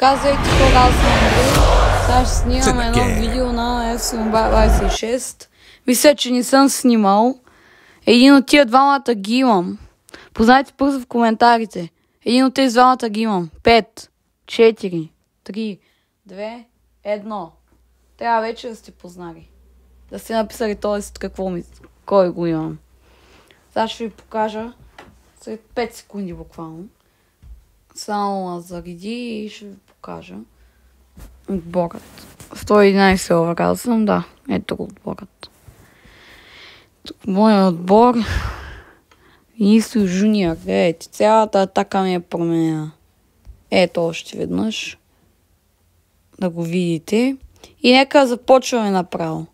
Казвайте кога аз съм Андрей. Сега ще снимам едно видео на FC26. Мисля, че не съм снимал. Един от тия двамата ги имам. Познайте първо в коментарите. Един от тези двамата ги имам. 5, 4, 3, 2, 1. Трябва вече да сте познали. Да сте написали този кой го имам. Сега ще ви покажа след 5 секунди буквално. Само зареди и ще ви покажа отборът. 111 overall съм, да. Ето го отборът. Тук моят отбор. Винисиус Жуниор. Гледайте, цялата атака ми е променена. Ето още веднъж. Да го видите. И нека започваме направо.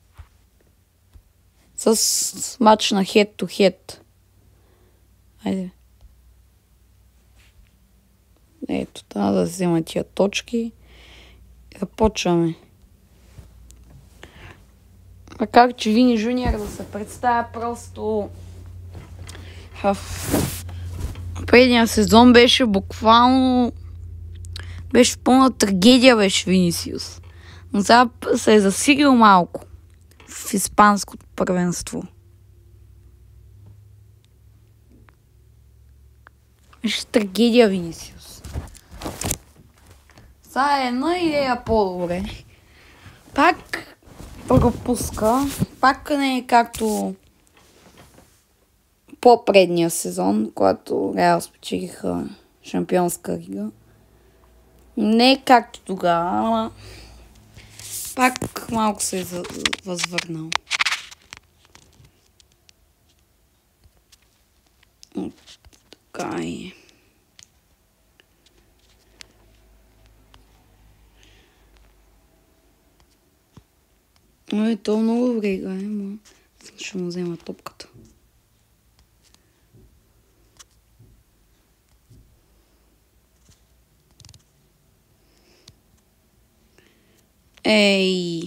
С матч на head to head. Айде. Ето, трябва да взема тия точки. Започваме. Макар че Вини Жуниор да се представя просто в предния сезон беше буквално беше пълна трагедия беше Винисиус. Но сега се е засилил малко в испанското първенство. Беше трагедия Винисиус. Сега е една идея по-добре. Пак пропуска. Пак не е както по-предния сезон, когато Реал спечелиха Шампионска лига. Не е както тогава, ама пак малко се е възвърнал. Така е. Но то много добре играе, но ще му взема топката. Ей!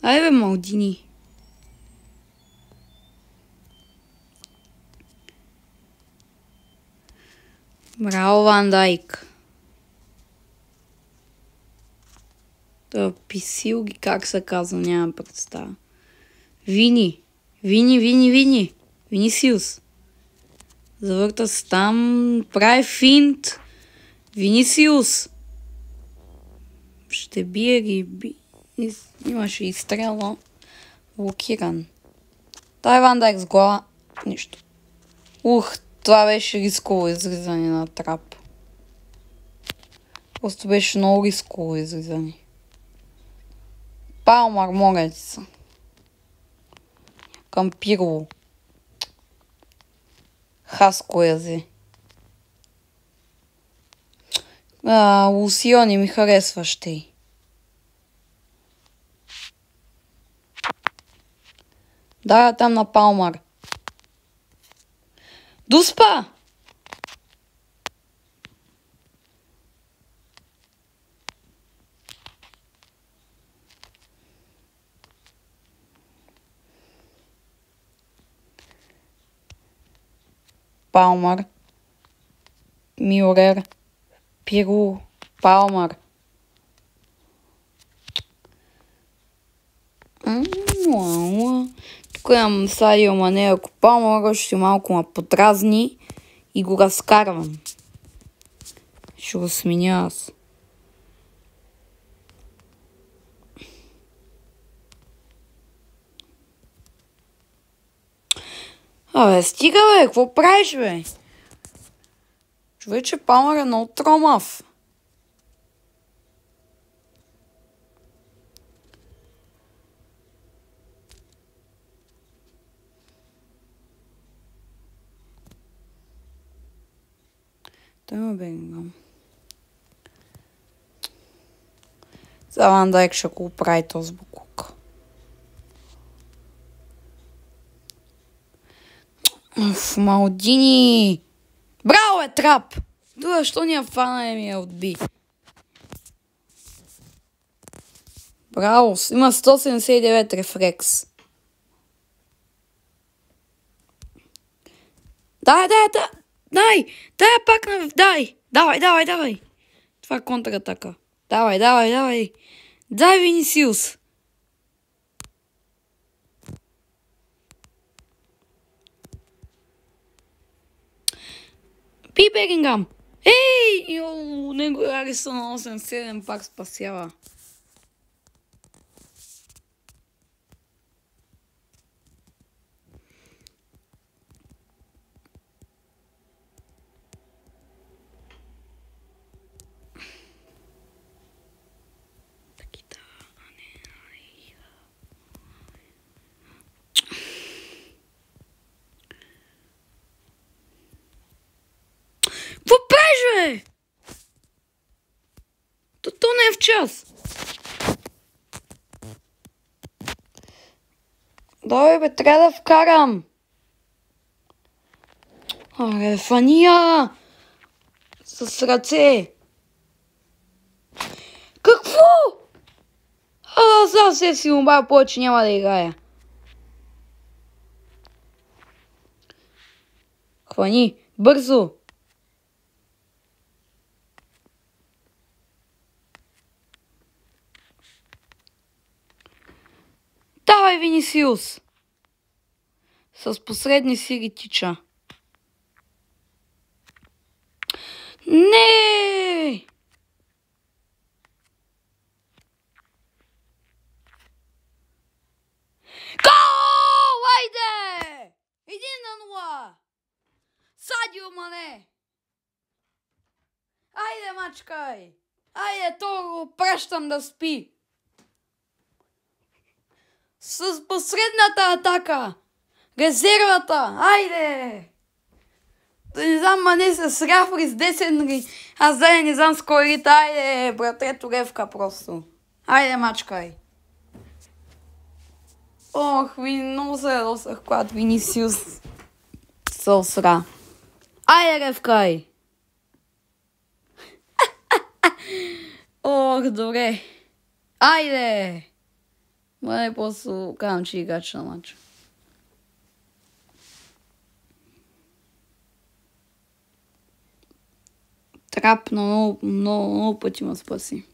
Ай бе, Малдини! Браво, Ван Дайк! Да, писил ги, как се казва, нямам представа. Вини! Винисиус! Завърта се там, прави финт. Винисиус! Ще бие ги. Имаше изстрел, но блокиран. Тай Ван Дайк с глава. Нищо. Това беше рисково изризане на трап. Просто беше много рисково изризане. Палмар, моля се. Към Пирло. Хаско язе. Лусио не ми харесва ще. Да, там на Палмар. Дуспа! Палмар. Мюлер. Пирло. Палмар. Тук имам Садио Мане, ако Палмар ще малко ме подразни и го разкарвам. Ще го сменя аз. Абе, стига бе, какво правиш бе? Човече, Палмар е много тромав. Той ме бенгам. За Ван Дайк ще го прави този буклук. Малдини! Браво е, трап! Това, що ни я фана и ми я отби? Браво! Има 179 рефлекс. Дай пак на... Давай. Това е контратака. Давай. Дай, Винисиус. Пи Белингам. Него Алисън на 8-7 пак спасява. Какво правиш, бе? То не е в час. Давай, бе, трябва да вкарам. Аре, фания! С ръце. Какво? Аз се си умба, повече няма да играя. Хвани, бързо. Давай, Винисиус. С посредни сили тича. Не! Гол! Айде! 1-0! Садио Мане! Айде, мачкай! Айде, то го пращам да спи! С посредната атака! Резервата! Айде! Да не знам, Мане се сряфри с 10, аз да не знам с кой. Айде, братрето Левка просто. Айде, мачкай! Ох, много се ядосах, когато Винисиус се осра. Айде, Левкай! Ох, добре. Айде! Май просто казвам, че играч на матча. Трап много пъти ме спаси.